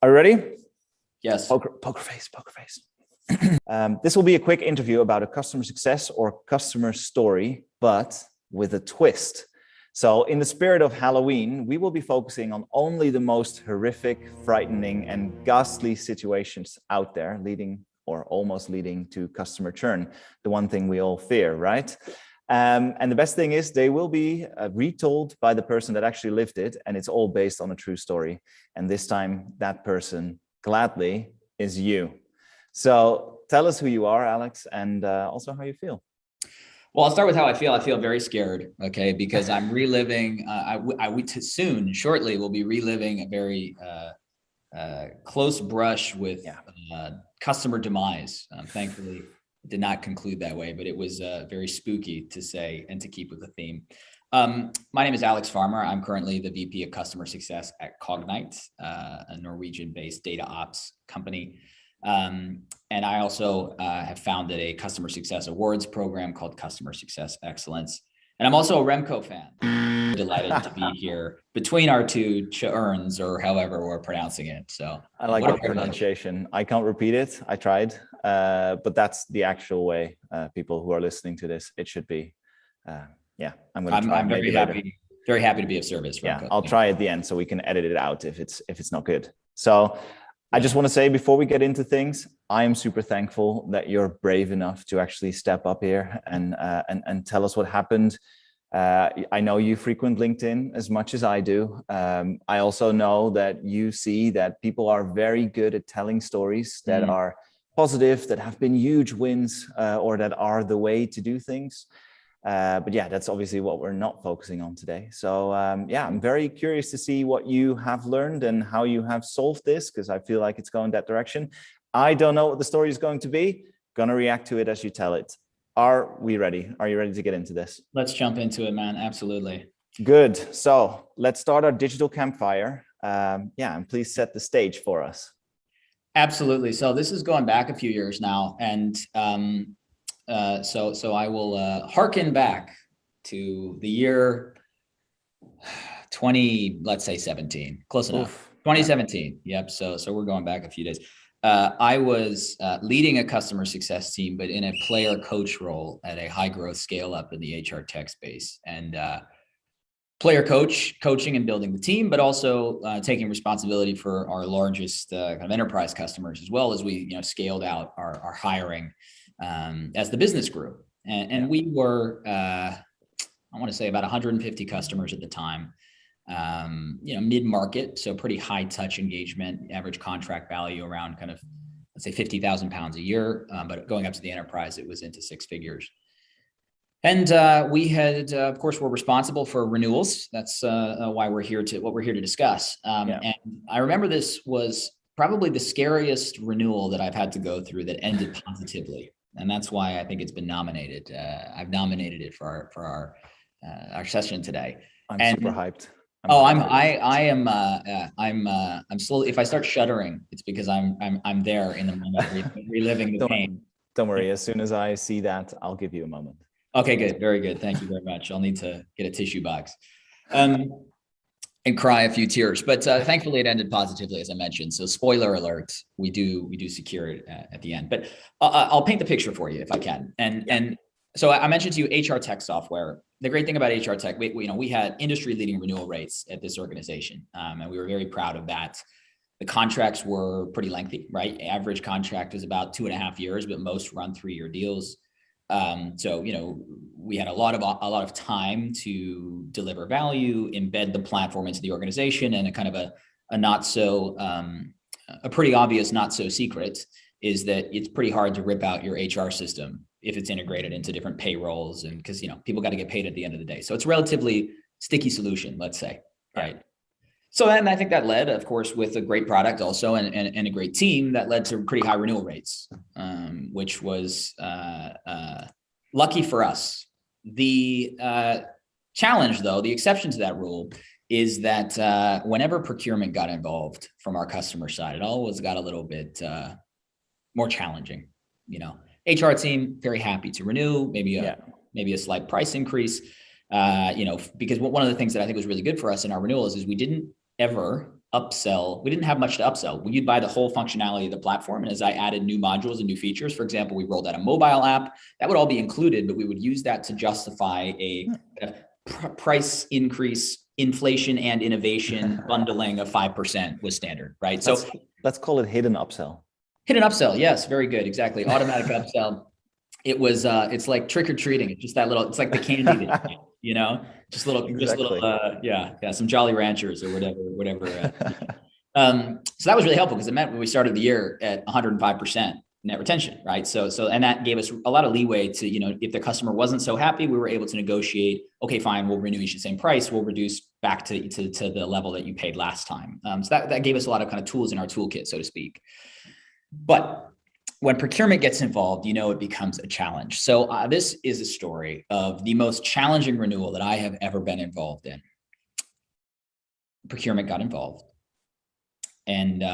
Are you ready? Yes. Poker face. This will be a quick interview about a customer success or customer story, but with a twist. So in the spirit of Halloween, we will be focusing on only the most horrific, frightening, and ghastly situations out there, leading or almost leading to customer churn, the one thing we all fear, right? And the best thing is they will be retold by the person that actually lived it, and it's all based on a true story. And this time, that person, gladly, is you. So tell us who you are, Alex, and also how you feel. Well, I'll start with how I feel. I feel very scared, okay, because I'm reliving, shortly, we'll be reliving a very close brush with customer demise. Thankfully, it did not conclude that way, but it was very spooky to say and to keep with the theme. My name is Alex Farmer. I'm currently the VP of Customer Success at Cognite, a Norwegian-based data ops company. And I also have founded a customer success awards program called Customer Success Excellence. And I'm also a Remco fan. Delighted to be here between our two Churns, or however we're pronouncing it. So I like the pronunciation. I can't repeat it. I tried, but that's the actual way. People who are listening to this, it should be. I'm going to try. I'm very happy to be of service. Remco. I'll try at the end so we can edit it out if it's not good. So I just want to say before we get into things, I am super thankful that you're brave enough to actually step up here and tell us what happened. I know you frequent LinkedIn as much as I do. I also know that you see that people are very good at telling stories that are positive, that have been huge wins, or that are the way to do things. But yeah, that's obviously what we're not focusing on today. So I'm very curious to see what you have learned and how you have solved this, because I feel like it's going that direction. I don't know what the story is going to be. Gonna react to it as you tell it. Are we ready? Are you ready to get into this? Let's jump into it, man. Absolutely. Good. So let's start our digital campfire. And please set the stage for us. Absolutely. So this is going back a few years now, and so I will hearken back to the year 17, close enough. 2017. Yep. So we're going back a few days. I was leading a customer success team, but in a player coach role at a high growth scale up in the HR tech space, and player coaching and building the team, but also taking responsibility for our largest kind of enterprise customers, as well as we scaled out our hiring as the business grew. And we were, I want to say about 150 customers at the time, mid-market. So pretty high touch engagement, average contract value around kind of, let's say 50,000 pounds a year. But going up to the enterprise, it was into six figures. And we had, of course, we're responsible for renewals. That's why we're here to discuss. And I remember this was probably the scariest renewal that I've had to go through that ended positively. And that's why I think it's been nominated. I've nominated it for our session today. I'm super hyped. I'm slowly. If I start shuddering, it's because I'm there in the moment, reliving the pain. Don't worry. As soon as I see that, I'll give you a moment. Okay, good, very good. Thank you very much. I'll need to get a tissue box. And cry a few tears, but thankfully it ended positively, as I mentioned. So spoiler alert, we do secure it at the end. But I'll paint the picture for you if I can. And so I mentioned to you HR tech software. The great thing about HR tech, we had industry leading renewal rates at this organization, and we were very proud of that. The contracts were pretty lengthy, right? Average contract is about 2.5 years, but most run 3-year deals. So we had a lot of time to deliver value, embed the platform into the organization, and a kind of a pretty obvious not so secret is that it's pretty hard to rip out your HR system if it's integrated into different payrolls, and because people got to get paid at the end of the day. So it's a relatively sticky solution, let's say, right? So then I think that led, of course, with a great product also and a great team, that led to pretty high renewal rates, which was lucky for us. The challenge, though, the exception to that rule is that whenever procurement got involved from our customer side, it always got a little bit more challenging. HR team, very happy to renew, maybe a slight price increase, because one of the things that I think was really good for us in our renewals is we didn't ever upsell. We didn't have much to upsell. You'd buy the whole functionality of the platform. And as I added new modules and new features, for example, we rolled out a mobile app that would all be included, but we would use that to justify a price increase, inflation and innovation bundling of 5% was standard, right? So let's call it hidden upsell. Hidden upsell. Yes, very good. Exactly. Automatic upsell. It was, it's like trick or treating. It's just that little, it's like the candy that you know, just little, some Jolly Ranchers or whatever. So that was really helpful because it meant when we started the year at 105% net retention, right? So, and that gave us a lot of leeway to, you know, if the customer wasn't so happy, we were able to negotiate, okay, fine, we'll renew each the same price. We'll reduce back to the level that you paid last time. So that gave us a lot of kind of tools in our toolkit, so to speak. But when procurement gets involved, you know, it becomes a challenge. So this is a story of the most challenging renewal that I have ever been involved in. Procurement got involved and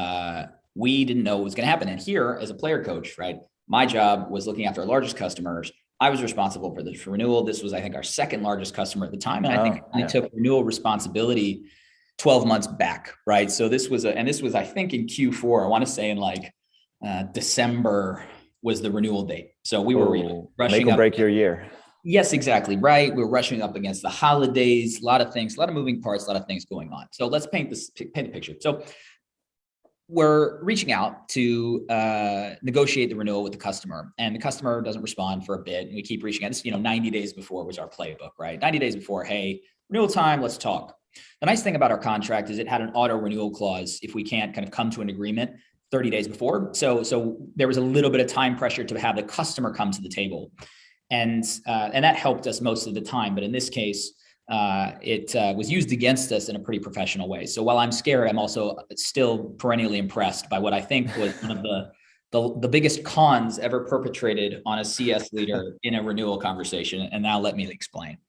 we didn't know what was going to happen. And here as a player coach, right, my job was looking after our largest customers. I was responsible for the renewal. This was, I think, our second largest customer at the time. And I think I took renewal responsibility 12 months back, right? So this was, I think in Q4, I want to say in like, December was the renewal date. So we were rushing make or break your year. Yes, exactly. Right. We were rushing up against the holidays, a lot of things, a lot of moving parts, a lot of things going on. So let's paint the picture. So we're reaching out to negotiate the renewal with the customer, and the customer doesn't respond for a bit. And we keep reaching out. This, 90 days before was our playbook, right? 90 days before, hey, renewal time, let's talk. The nice thing about our contract is it had an auto renewal clause if we can't kind of come to an agreement 30 days before. So there was a little bit of time pressure to have the customer come to the table. And that helped us most of the time. But in this case, it was used against us in a pretty professional way. So while I'm scared, I'm also still perennially impressed by what I think was one of the biggest cons ever perpetrated on a CS leader in a renewal conversation. And now let me explain.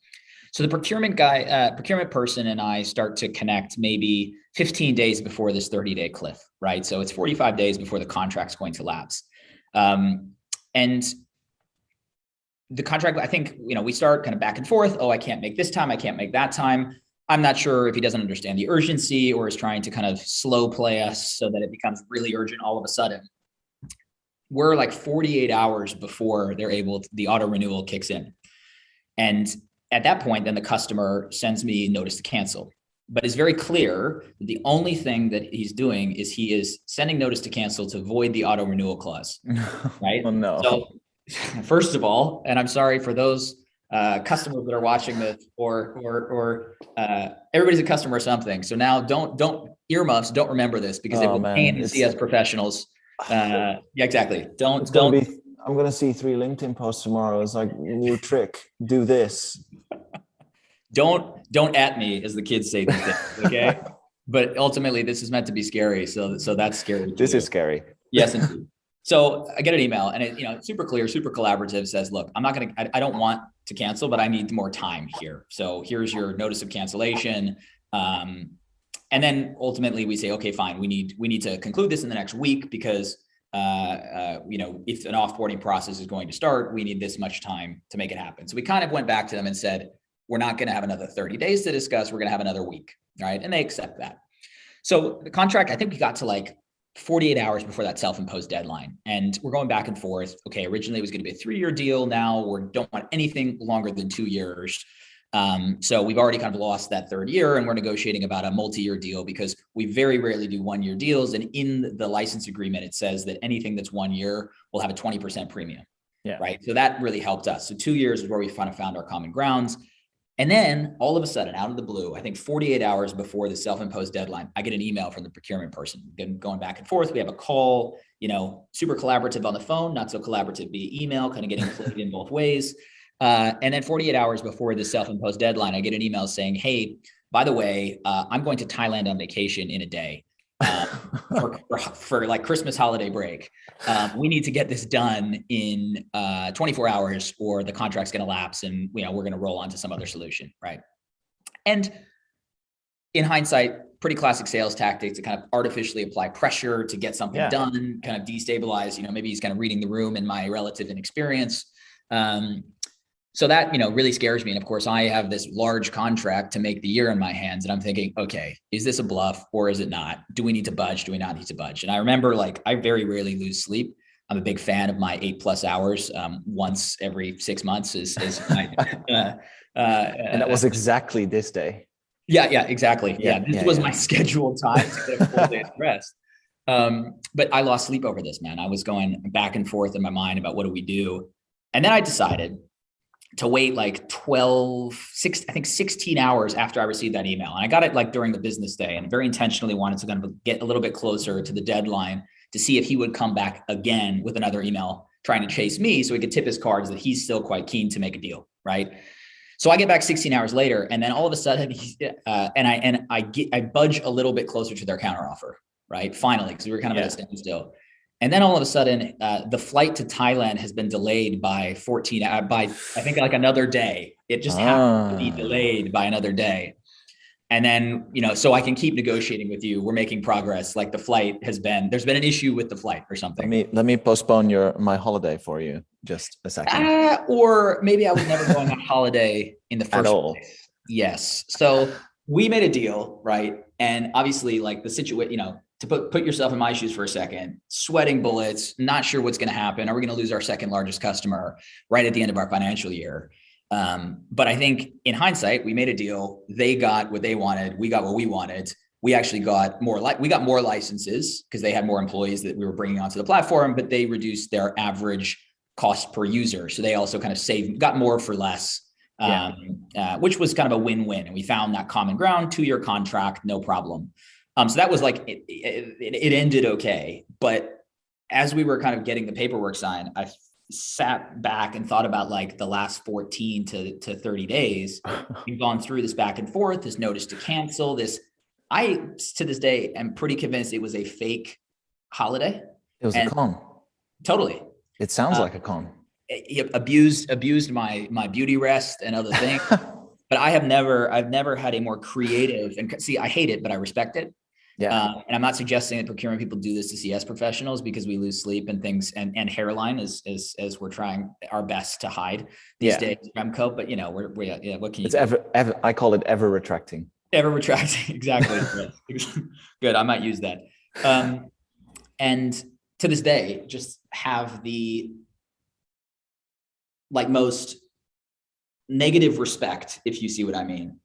So the procurement person and I start to connect maybe 15 days before this 30-day cliff, right? So it's 45 days before the contract's going to lapse. And the contract, I think, we start kind of back and forth. Oh, I can't make this time. I can't make that time. I'm not sure if he doesn't understand the urgency or is trying to kind of slow play us so that it becomes really urgent all of a sudden. We're like 48 hours before the auto renewal kicks in. And at that point, then the customer sends me notice to cancel, but it's very clear that the only thing that he's doing is he is sending notice to cancel to void the auto renewal clause, right? Oh, no. So first of all, and I'm sorry for those customers that are watching this, or everybody's a customer or something. So now don't earmuffs, don't remember this because it will pain to see as professionals. Yeah, exactly. I'm going to see 3 LinkedIn posts tomorrow. It's like, new trick, do this. Don't at me, as the kids say these days, okay? But ultimately, this is meant to be scary. So that's scary. This is scary. Yes, indeed. So I get an email and it, super clear, super collaborative, says, look, I don't want to cancel, but I need more time here. So here's your notice of cancellation. And then ultimately we say, okay, fine. We need to conclude this in the next week because if an offboarding process is going to start, we need this much time to make it happen. So we kind of went back to them and said, we're not going to have another 30 days to discuss. We're going to have another week. Right. And they accept that. So the contract, I think we got to like 48 hours before that self-imposed deadline. And we're going back and forth. Okay. Originally it was going to be a 3-year deal. Now we don't want anything longer than 2 years. So we've already kind of lost that 3rd year and we're negotiating about a multi-year deal because we very rarely do 1-year deals. And in the license agreement, it says that anything that's 1 year will have a 20% premium. Yeah. Right. So that really helped us. So 2 years is where we kind of found our common grounds. And then all of a sudden, out of the blue, I think 48 hours before the self-imposed deadline, I get an email from the procurement person. Going back and forth. We have a call, super collaborative on the phone, not so collaborative via email, kind of getting played in both ways. And then 48 hours before the self-imposed deadline, I get an email saying, hey, by the way, I'm going to Thailand on vacation in a day for like Christmas holiday break. We need to get this done in 24 hours or the contract's going to lapse and we're going to roll on to some other solution. Right. And in hindsight, pretty classic sales tactics to kind of artificially apply pressure to get something done, kind of destabilize, maybe he's kind of reading the room in my relative inexperience. So that, really scares me. And of course, I have this large contract to make the year in my hands. And I'm thinking, okay, is this a bluff or is it not? Do we need to budge? Do we not need to budge? And I remember, like, I very rarely lose sleep. I'm a big fan of my 8+ hours. Once every 6 months is my, and that was exactly this day. Yeah, exactly. Yeah, this was my scheduled time to get a full day's rest. But I lost sleep over this, man. I was going back and forth in my mind about what do we do. And then I decided to wait like 16 hours after I received that email. And I got it like during the business day, and very intentionally wanted to kind of get a little bit closer to the deadline to see if he would come back again with another email trying to chase me so he could tip his cards that he's still quite keen to make a deal, right? So I get back 16 hours later, and then all of a sudden, I budge a little bit closer to their counteroffer, right? Finally, because we were kind of at a standstill. And then all of a sudden, the flight to Thailand has been delayed by I think like another day. It just happened to be delayed by another day. And then, so I can keep negotiating with you. We're making progress. Like there's been an issue with the flight or something. Let me postpone my holiday for you just a second. Or maybe I was never going on holiday in the first place. Yes. So we made a deal, right? And obviously, like the situation, to put yourself in my shoes for a second, sweating bullets, not sure what's going to happen. Are we going to lose our second largest customer right at the end of our financial year? But I think in hindsight, we made a deal. They got what they wanted. We got what we wanted. We actually got more licenses because they had more employees that we were bringing onto the platform, but they reduced their average cost per user. So they also kind of got more for less, which was kind of a win-win. And we found that common ground, 2-year contract, no problem. So that was like, it ended okay. But as we were kind of getting the paperwork signed, I sat back and thought about like the last 14 to 30 days. We've gone through this back and forth, this notice to cancel, I, to this day, am pretty convinced it was a fake holiday. It was a con. Totally. It sounds like a con. It abused my beauty rest and other things. But I've never had a more creative, and see, I hate it, but I respect it. Yeah. And I'm not suggesting that procurement people do this to CS professionals because we lose sleep and things and hairline as we're trying our best to hide these days, Remco, but what can you do? I call it ever retracting. Ever retracting. Exactly. Good. I might use that. And to this day, just have the most negative respect, if you see what I mean.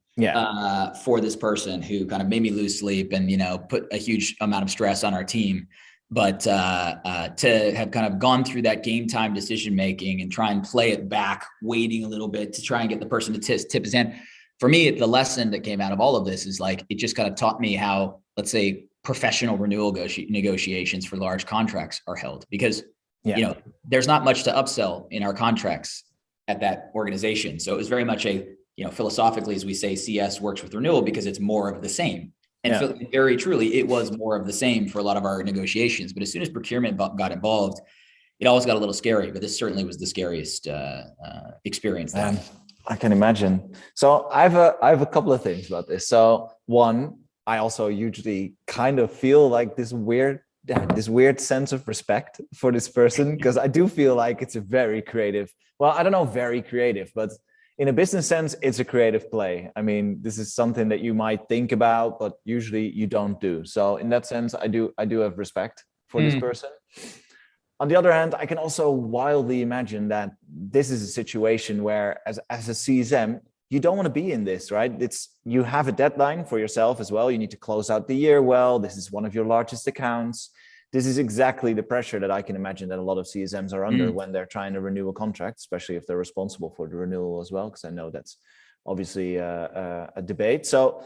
For this person who kind of made me lose sleep and, put a huge amount of stress on our team. But to have kind of gone through that game time decision-making and try and play it back, waiting a little bit to try and get the person to tip his hand. For me, the lesson that came out of all of this is like, it just kind of taught me how, let's say, professional renewal negotiations for large contracts are held, because, there's not much to upsell in our contracts at that organization. So it was very much philosophically, as we say, CS works with renewal because it's more of the same. And very truly, it was more of the same for a lot of our negotiations. But as soon as procurement got involved, it always got a little scary. But this certainly was the scariest experience there. I can imagine. So I have a couple of things about this. So one, I also usually kind of feel like this weird sense of respect for this person, because I do feel like it's a very creative. Well, I don't know, very creative, but in a business sense, it's a creative play. I mean, this is something that you might think about, but usually you don't do. So in that sense, I do have respect for this person. On the other hand, I can also wildly imagine that this is a situation where as a CSM, you don't want to be in this, right? You have a deadline for yourself as well. You need to close out the year well. This is one of your largest accounts. This is exactly the pressure that I can imagine that a lot of CSMs are under when they're trying to renew a contract, especially if they're responsible for the renewal as well, because I know that's obviously a debate. So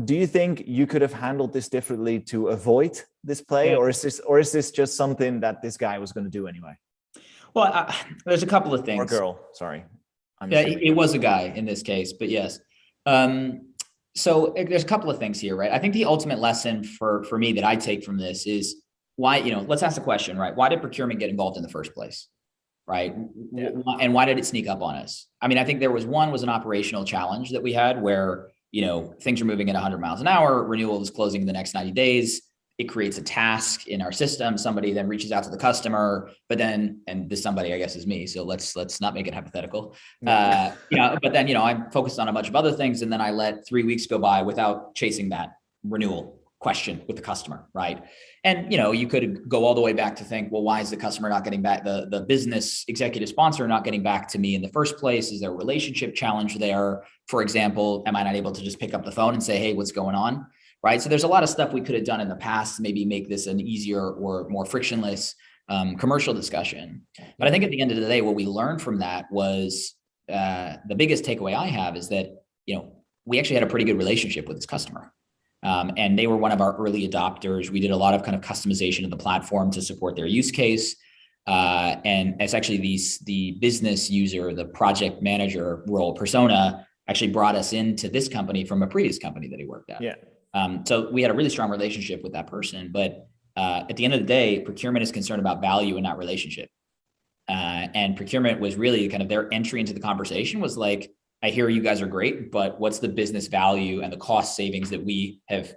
do you think you could have handled this differently to avoid this play, or is this just something that this guy was going to do anyway? Well, there's a couple of things. Or girl, sorry. It was a guy in this case, but yes. So there's a couple of things here, right? I think the ultimate lesson for me that I take from this is why, let's ask the question, right? Why did procurement get involved in the first place, right? Yeah. And why did it sneak up on us? I mean, I think there was an operational challenge that we had where, things are moving at 100 miles an hour, renewal is closing in the next 90 days. it creates a task in our system. Somebody then reaches out to the customer, but then, and this somebody, I guess, is me. So let's not make it hypothetical. But then, I'm focused on a bunch of other things. And then I let 3 weeks go by without chasing that renewal question with the customer. Right. And, you could go all the way back to think, well, why is the customer not getting back, the business executive sponsor not getting back to me in the first place? Is there a relationship challenge there? For example, am I not able to just pick up the phone and say, hey, what's going on? Right. So there's a lot of stuff we could have done in the past to maybe make this an easier or more frictionless commercial discussion. But I think at the end of the day, what we learned from that was the biggest takeaway I have is that, we actually had a pretty good relationship with this customer. And they were one of our early adopters. We did a lot of kind of customization of the platform to support their use case. And it's actually the business user, the project manager role persona actually brought us into this company from a previous company that he worked at. Yeah. So we had a really strong relationship with that person, but at the end of the day, procurement is concerned about value and not relationship. And procurement was really kind of their entry into the conversation was like, I hear you guys are great, but what's the business value and the cost savings that we have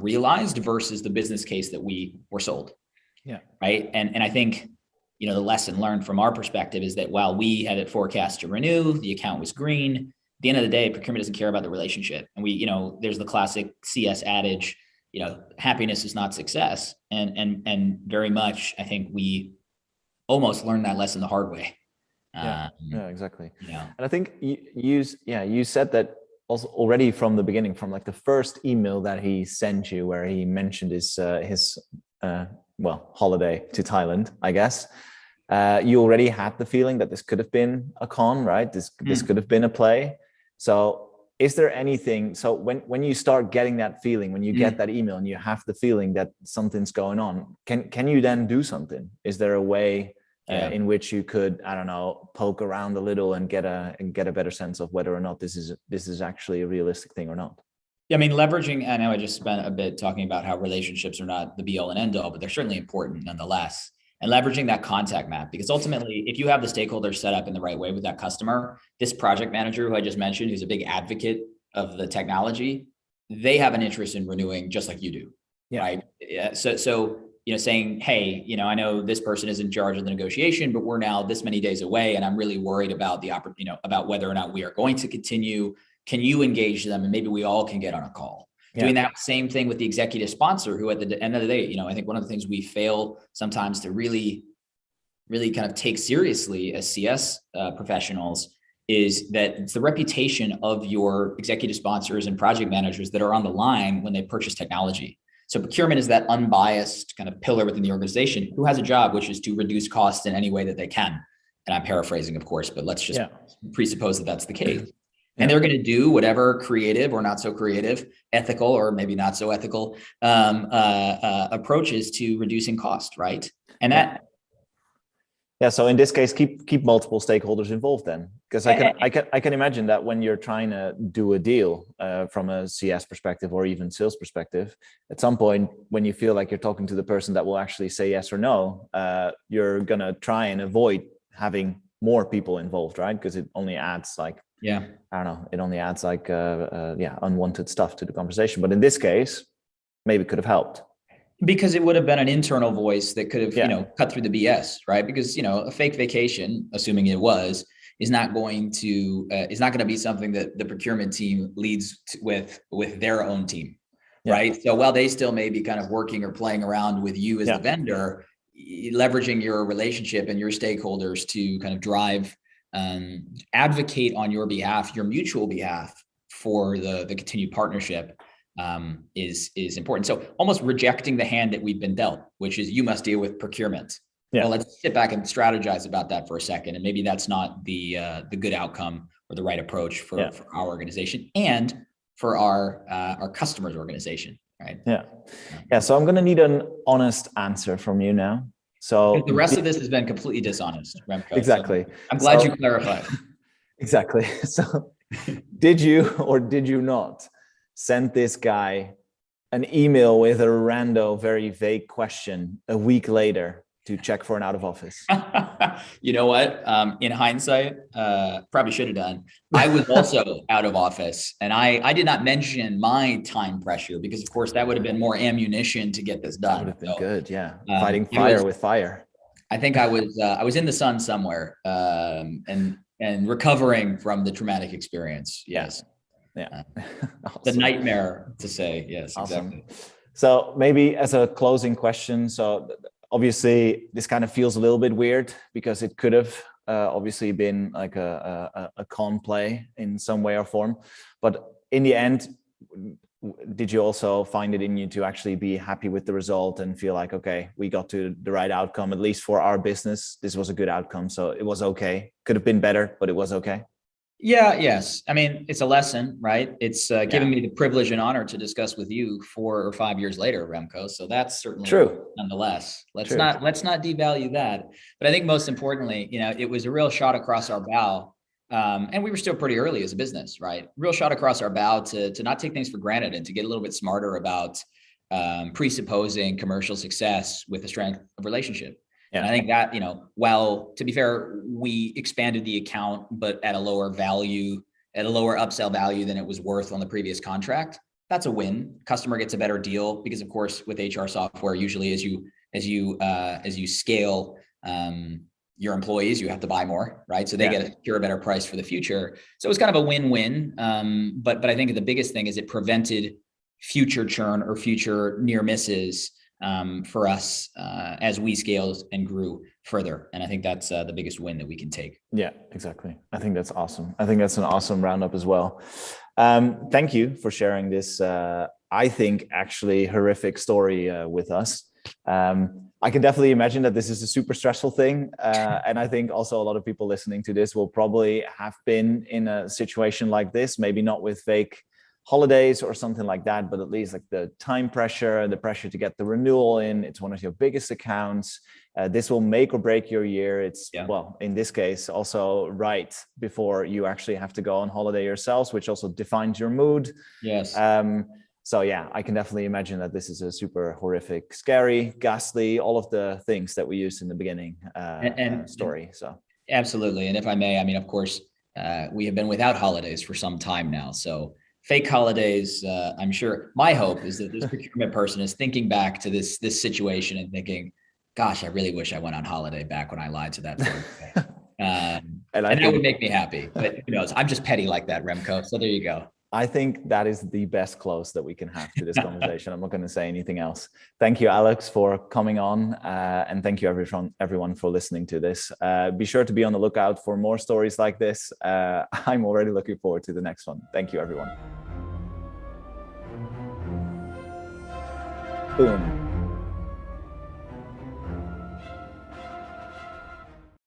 realized versus the business case that we were sold? Yeah. Right. And I think, the lesson learned from our perspective is that while we had it forecast to renew, the account was green. At the end of the day, procurement doesn't care about the relationship. And we, there's the classic CS adage, happiness is not success. And very much, I think we almost learned that lesson the hard way. Yeah, exactly. And I think you said that also already from the beginning, from like the first email that he sent you, where he mentioned his holiday to Thailand, I guess. You already had the feeling that this could have been a con, right? This could have been a play. So is there anything, so when you start getting that feeling, when you get that email and you have the feeling that something's going on, can you then do something? Is there a way in which you could, I don't know, poke around a little and get a better sense of whether or not this is actually a realistic thing or not? Yeah, I mean, leveraging, I know I just spent a bit talking about how relationships are not the be all and end all, but they're certainly important nonetheless. And leveraging that contact map, because ultimately, if you have the stakeholders set up in the right way with that customer, this project manager who I just mentioned, who's a big advocate of the technology, they have an interest in renewing just like you do, right? Yeah. So saying, hey, I know this person is in charge of the negotiation, but we're now this many days away, and I'm really worried about about whether or not we are going to continue. Can you engage them, and maybe we all can get on a call? Yeah. Doing that same thing with the executive sponsor, who at the end of the day, I think one of the things we fail sometimes to really, really kind of take seriously as CS professionals is that it's the reputation of your executive sponsors and project managers that are on the line when they purchase technology. So procurement is that unbiased kind of pillar within the organization who has a job, which is to reduce costs in any way that they can. And I'm paraphrasing, of course, but let's just presuppose that that's the case. And they're going to do whatever creative or not so creative, ethical or maybe not so ethical approaches to reducing cost, right? And that. Yeah. So in this case, keep multiple stakeholders involved then, because I can imagine that when you're trying to do a deal from a CS perspective or even sales perspective, at some point when you feel like you're talking to the person that will actually say yes or no, you're gonna try and avoid having more people involved, right? Because it only adds unwanted stuff to the conversation. But in this case, maybe it could have helped. Because it would have been an internal voice that could have, cut through the BS, right? Because, a fake vacation, assuming it was, is not going to be something that the procurement team leads with their own team, right? So while they still may be kind of working or playing around with you as the vendor, leveraging your relationship and your stakeholders to kind of drive, advocate on your behalf, your mutual behalf for the continued partnership. Is important. So almost rejecting the hand that we've been dealt, which is you must deal with procurement. Yeah. Well, let's sit back and strategize about that for a second. And maybe that's not the good outcome or the right approach for our organization and for our customers' organization, right? Yeah. So I'm going to need an honest answer from you now. So the rest of this has been completely dishonest, Remco. Exactly. So I'm glad you clarified. Exactly. So did you or did you not sent this guy an email with a rando, very vague question a week later to check for an out of office? You know what? In hindsight, probably should have done. I was also out of office, and I did not mention my time pressure because, of course, that would have been more ammunition to get this done. That would have been good. Yeah, fighting fire with fire. I think I was in the sun somewhere, and recovering from the traumatic experience. Yes. Yeah. Awesome. The nightmare to say. Yes. Awesome. Exactly. So maybe as a closing question, so obviously this kind of feels a little bit weird because it could have obviously been like a con play in some way or form, but in the end, did you also find it in you to actually be happy with the result and feel like, okay, we got to the right outcome, at least for our business, this was a good outcome, so it was okay. Could have been better, but it was okay. Yeah. Yes. I mean, it's a lesson, right? It's giving me the privilege and honor to discuss with you 4 or 5 years later, Remco. So that's certainly true. Nonetheless, let's not devalue that. But I think most importantly, it was a real shot across our bow. And we were still pretty early as a business, right? Real shot across our bow to not take things for granted and to get a little bit smarter about presupposing commercial success with the strength of relationship. Yeah. And I think that, while to be fair, we expanded the account, but at a lower value, at a lower upsell value than it was worth on the previous contract, that's a win. Customer gets a better deal because, of course, with HR software, usually as you scale your employees, you have to buy more, right? So they get a better price for the future. So it was kind of a win-win. But I think the biggest thing is it prevented future churn or future near misses for us as we scaled and grew further. And I think that's the biggest win that we can take. Yeah, exactly. I think that's awesome. I think that's an awesome roundup as well. Thank you for sharing this, I think, actually horrific story with us. I can definitely imagine that this is a super stressful thing. And I think also a lot of people listening to this will probably have been in a situation like this, maybe not with fake holidays or something like that, but at least like the time pressure, the pressure to get the renewal in, it's one of your biggest accounts. This will make or break your year. It's, well, in this case, also right before you actually have to go on holiday yourselves, which also defines your mood. Yes. So yeah, I can definitely imagine that this is a super horrific, scary, ghastly, all of the things that we used in the beginning story. So absolutely. And if I may, I mean, of course, we have been without holidays for some time now. So fake holidays, I'm sure my hope is that this procurement person is thinking back to this situation and thinking, gosh, I really wish I went on holiday back when I lied to that. And that would make me happy, but who knows? I'm just petty like that, Remco. So there you go. I think that is the best close that we can have to this conversation. I'm not going to say anything else. Thank you, Alex, for coming on. And thank you, everyone for listening to this. Be sure to be on the lookout for more stories like this. I'm already looking forward to the next one. Thank you, everyone. Boom.